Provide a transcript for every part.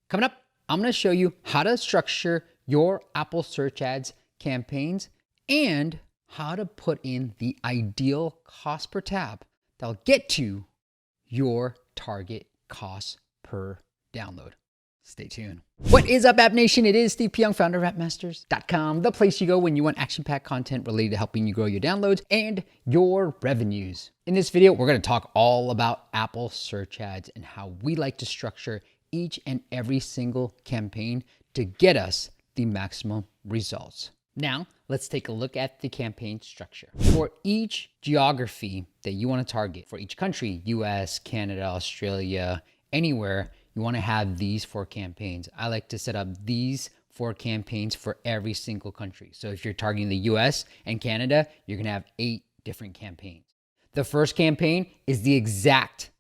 Coming up, I'm going to show you how to structure your Apple search ads campaigns and how to put in the ideal cost per tab that'll get to your target cost per download. Stay tuned. What is up, App Nation? It is Steve Young, founder of appmasters.com, the place you go when you want action-packed content related to helping you grow your downloads and your revenues. In this video, we're going to talk all about Apple search ads and how we like to structure each and every single campaign to get us the maximum results. Now, let's take a look at the campaign structure. For each geography that you want to target, for each country, US, Canada, Australia, anywhere, you want to have these 4 campaigns. I like to set up these 4 campaigns for every single country. So if you're targeting the US and Canada, you're going to have 8 different campaigns. The first campaign is the exact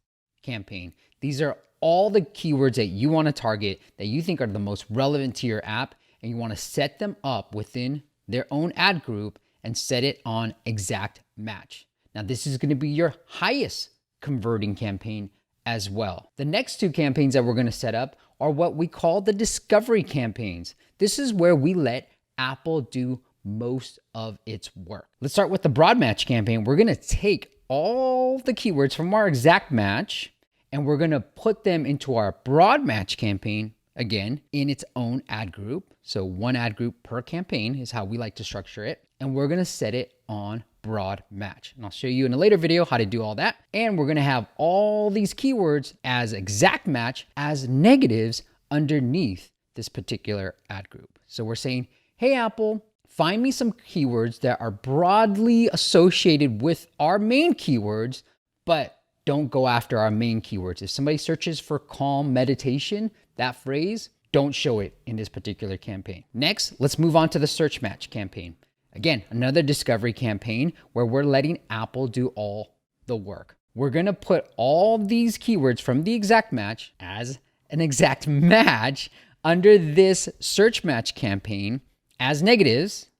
campaign. These are all the keywords that you want to target that you think are the most relevant to your app, and you want to set them up within their own ad group and set it on exact match. Now, this is going to be your highest converting campaign as well. The next 2 campaigns that we're going to set up are what we call the discovery campaigns. This is where we let Apple do most of its work. Let's start with the broad match campaign. We're going to take all the keywords from our exact match and we're going to put them into our broad match campaign, again, in its own ad group. So 1 ad group per campaign is how we like to structure it. And we're going to set it on broad match. And I'll show you in a later video how to do all that. And we're going to have all these keywords as exact match as negatives underneath this particular ad group. So we're saying, hey, Apple, find me some keywords that are broadly associated with our main keywords, but don't go after our main keywords. If somebody searches for calm meditation, that phrase, don't show it in this particular campaign. Next, let's move on to the search match campaign. Again, another discovery campaign where we're letting Apple do all the work. We're going to put all these keywords from the exact match as an exact match under this search match campaign as negatives.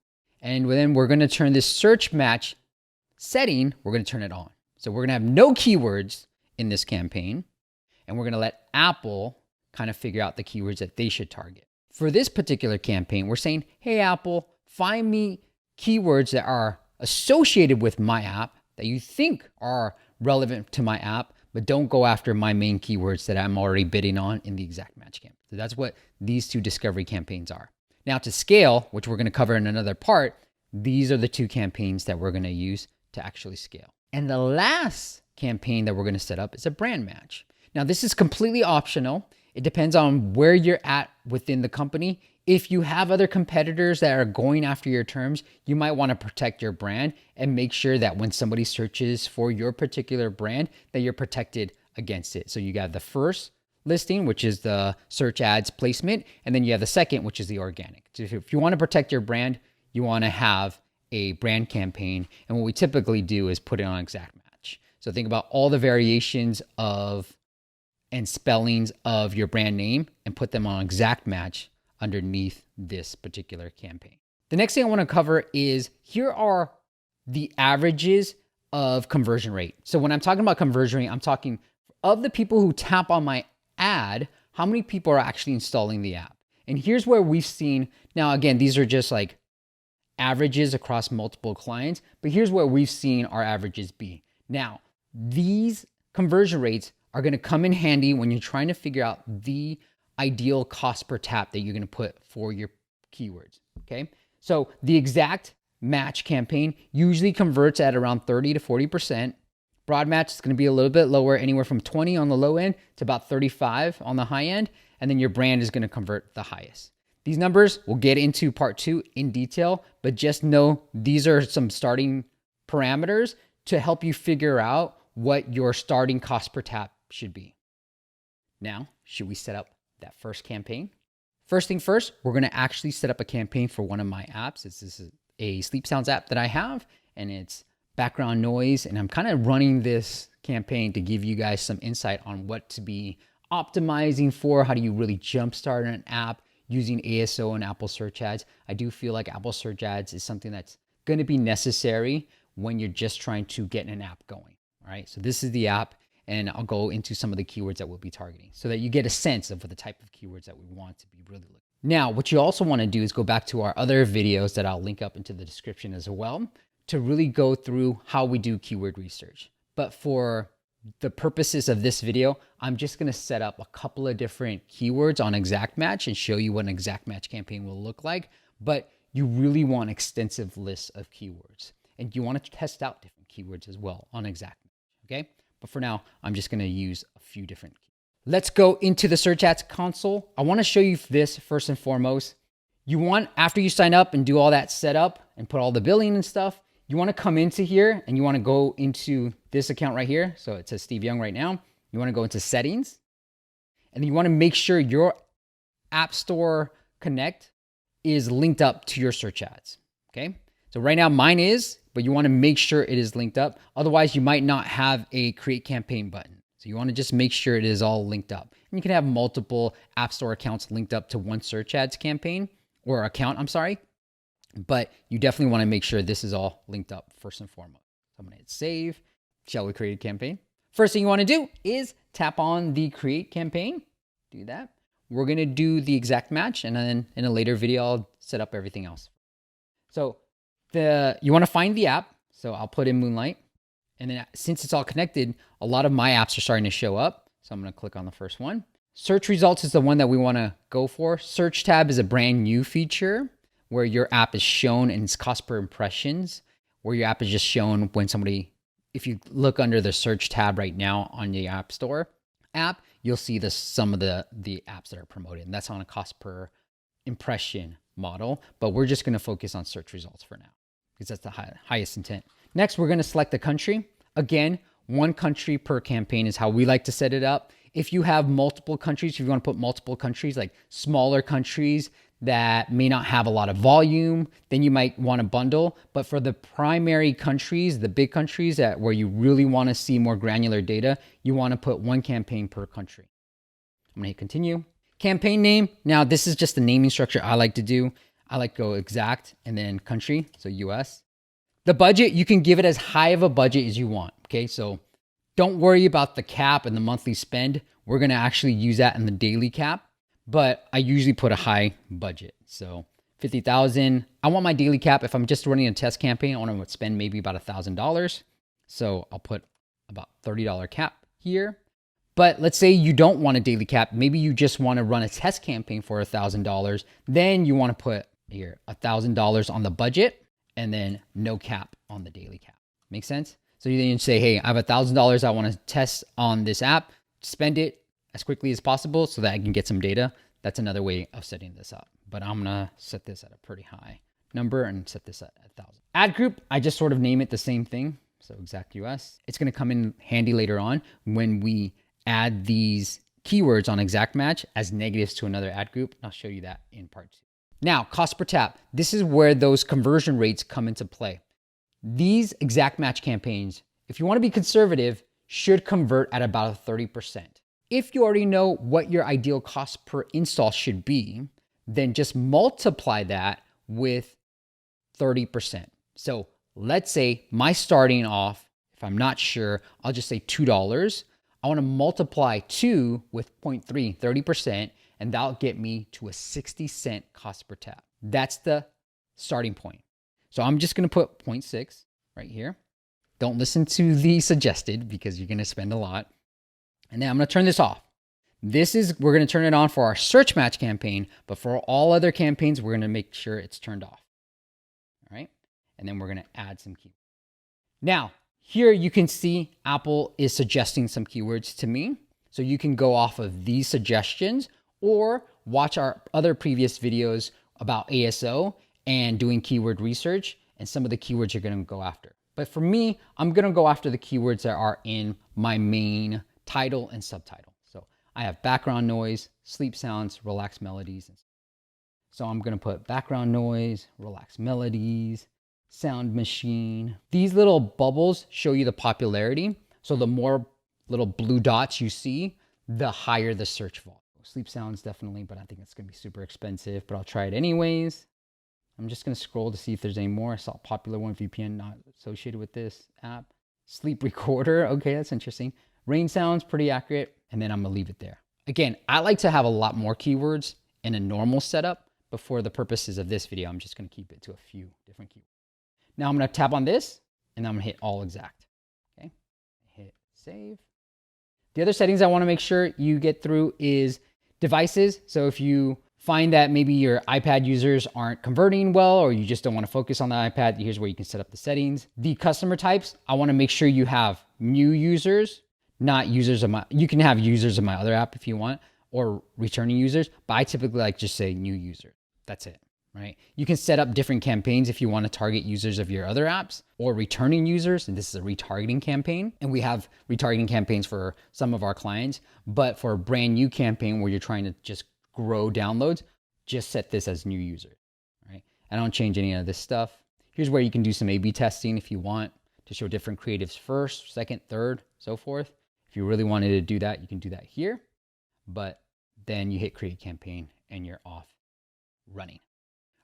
And then we're going to turn this search match setting, we're going to turn it on. So we're going to have no keywords in this campaign, and we're going to let Apple kind of figure out the keywords that they should target. For this particular campaign, we're saying, hey, Apple, find me keywords that are associated with my app that you think are relevant to my app, but don't go after my main keywords that I'm already bidding on in the exact match campaign. So that's what these 2 discovery campaigns are. Now to scale, which we're going to cover in another part, these are the 2 campaigns that we're going to use to actually scale. And the last campaign that we're going to set up is a brand match. Now, this is completely optional. It depends on where you're at within the company. If you have other competitors that are going after your terms, you might want to protect your brand and make sure that when somebody searches for your particular brand, that you're protected against it. So you got the first listing, which is the search ads placement, and then you have the second, which is the organic. So if you want to protect your brand, you want to have a brand campaign, and what we typically do is put it on exact match. So think about all the variations of and spellings of your brand name and put them on exact match underneath this particular campaign. The next thing I want to cover is here are the averages of conversion rate. So when I'm talking about conversion rate, I'm talking of the people who tap on my ad, how many people are actually installing the app? And here's where we've seen, now again, these are just like averages across multiple clients, but here's where we've seen our averages be. Now, these conversion rates are going to come in handy when you're trying to figure out the ideal cost per tap that you're going to put for your keywords, okay? So the exact match campaign usually converts at around 30 to 40%. Broad match is going to be a little bit lower, anywhere from 20 on the low end to about 35 on the high end, and then your brand is going to convert the highest. These numbers we'll get into part 2 in detail, but just know these are some starting parameters to help you figure out what your starting cost per tap should be. Now, should we set up that first campaign? First thing first, we're going to actually set up a campaign for one of my apps. This is a sleep sounds app that I have, and it's background noise, and I'm kind of running this campaign to give you guys some insight on what to be optimizing for. How do you really jumpstart an app using ASO and Apple search ads? I do feel like Apple search ads is something that's going to be necessary when you're just trying to get an app going. All right, so this is the app, and I'll go into some of the keywords that we'll be targeting so that you get a sense of what the type of keywords that we want to be really looking. Now, what you also want to do is go back to our other videos that I'll link up into the description as well to really go through how we do keyword research. But for the purposes of this video, I'm just going to set up a couple of different keywords on exact match and show you what an exact match campaign will look like. But you really want extensive lists of keywords, and you want to test out different keywords as well on exact match. Okay. But for now, I'm just going to use a few different keywords. Let's go into the Search Ads console. I want to show you this first and foremost. You want, after you sign up and do all that setup and put all the billing and stuff, you want to come into here and you want to go into this account right here. So it says Steve Young right now. You want to go into settings, and you want to make sure your App Store Connect is linked up to your search ads. Okay. So right now mine is, but you want to make sure it is linked up. Otherwise you might not have a create campaign button. So you want to just make sure it is all linked up. And you can have multiple App Store accounts linked up to one search ads campaign or account, I'm sorry. But you definitely want to make sure this is all linked up first and foremost. So I'm going to hit save. Shall we create a campaign? First thing you want to do is tap on the create campaign. Do that. We're going to do the exact match, and then in a later video, I'll set up everything else. So you want to find the app. So I'll put in Moonlight. And then since it's all connected, a lot of my apps are starting to show up. So I'm going to click on the first one. Search results is the one that we want to go for. Search tab is a brand new feature where your app is shown in its cost per impressions, where your app is just shown when somebody, if you look under the search tab right now on the App Store app, you'll see some of the apps that are promoted. And that's on a cost per impression model, but we're just going to focus on search results for now because that's the highest intent. Next, we're going to select the country. Again, one country per campaign is how we like to set it up. If you have multiple countries, if you want to put multiple countries, like smaller countries that may not have a lot of volume, then you might want to bundle. But for the primary countries, the big countries where you really want to see more granular data, you want to put one campaign per country. I'm going to hit continue. Campaign name. Now, this is just the naming structure I like to do. I like to go exact and then country, so US. The budget, you can give it as high of a budget as you want. Okay, so don't worry about the cap and the monthly spend. We're going to actually use that in the daily cap, but I usually put a high budget. So 50,000. I want my daily cap. If I'm just running a test campaign, I want to spend maybe about $1,000. So I'll put about $30 cap here. But let's say you don't want a daily cap. Maybe you just want to run a test campaign for $1,000. Then you want to put here $1,000 on the budget and then no cap on the daily cap. Make sense? So you then say, hey, I have $1,000 I want to test on this app. Spend it as quickly as possible so that I can get some data. That's another way of setting this up. But I'm going to set this at a pretty high number and set this at 1,000. Ad group, I just sort of name it the same thing. So exact US. It's going to come in handy later on when we add these keywords on exact match as negatives to another ad group. I'll show you that in part 2. Now, cost per tap. This is where those conversion rates come into play. These exact match campaigns, if you want to be conservative, should convert at about 30%. If you already know what your ideal cost per install should be, then just multiply that with 30%. So let's say my starting off, if I'm not sure, I'll just say $2. I want to multiply 2 with 0.3, 30%, and that'll get me to a 60-cent cost per tap. That's the starting point. So I'm just going to put 0.6 right here. Don't listen to the suggested because you're going to spend a lot. And then I'm going to turn this off. We're going to turn it on for our search match campaign, but for all other campaigns, we're going to make sure it's turned off. All right. And then we're going to add some keywords. Now, here you can see Apple is suggesting some keywords to me. So you can go off of these suggestions or watch our other previous videos about ASO and doing keyword research and some of the keywords you're going to go after. But for me, I'm going to go after the keywords that are in my main title and subtitle. So I have background noise, sleep sounds, relaxed melodies. So I'm going to put background noise, relaxed melodies, sound machine. These little bubbles show you the popularity. So the more little blue dots you see, the higher the search volume. Sleep sounds definitely, but I think it's going to be super expensive, but I'll try it anyways. I'm just going to scroll to see if there's any more. I saw a popular one, VPN not associated with this app. Sleep recorder. Okay, that's interesting. Rain sounds pretty accurate, and then I'm gonna leave it there. Again, I like to have a lot more keywords in a normal setup, but for the purposes of this video, I'm just gonna keep it to a few different keywords. Now I'm gonna tap on this, and I'm gonna hit all exact, okay? Hit save. The other settings I wanna make sure you get through is devices. So if you find that maybe your iPad users aren't converting well, or you just don't wanna focus on the iPad, here's where you can set up the settings. The customer types, I wanna make sure you have new users, not users of you can have users of my other app if you want, or returning users, but I typically like just say new user. That's it, right? You can set up different campaigns if you want to target users of your other apps or returning users, and this is a retargeting campaign. And we have retargeting campaigns for some of our clients, but for a brand new campaign where you're trying to just grow downloads, just set this as new user, right? I don't change any of this stuff. Here's where you can do some A/B testing if you want to show different creatives first, second, third, so forth. If you really wanted to do that, you can do that here, but then you hit create campaign and you're off running.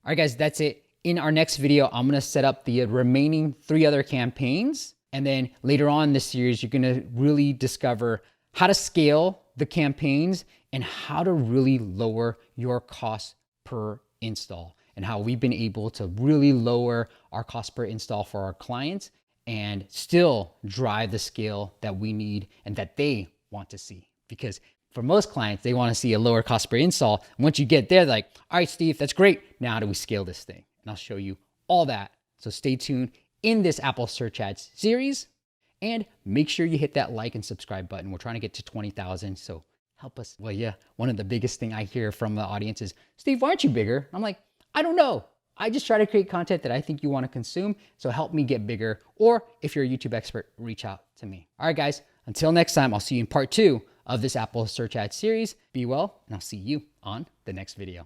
All right, guys, that's it. In our next video, I'm gonna set up the remaining 3 other campaigns. And then later on in this series, you're gonna really discover how to scale the campaigns and how to really lower your cost per install, and how we've been able to really lower our cost per install for our clients and still drive the scale that we need and that they want to see. Because for most clients, they want to see a lower cost per install. And once you get there, they're like, all right, Steve, that's great. Now how do we scale this thing? And I'll show you all that. So stay tuned in this Apple Search Ads series, and make sure you hit that like and subscribe button. We're trying to get to 20,000, so help us. Well, yeah, one of the biggest thing I hear from the audience is, Steve, why aren't you bigger? I'm like, I don't know. I just try to create content that I think you want to consume. So help me get bigger. Or if you're a YouTube expert, reach out to me. All right, guys, until next time, I'll see you in part 2 of this Apple Search Ads series. Be well, and I'll see you on the next video.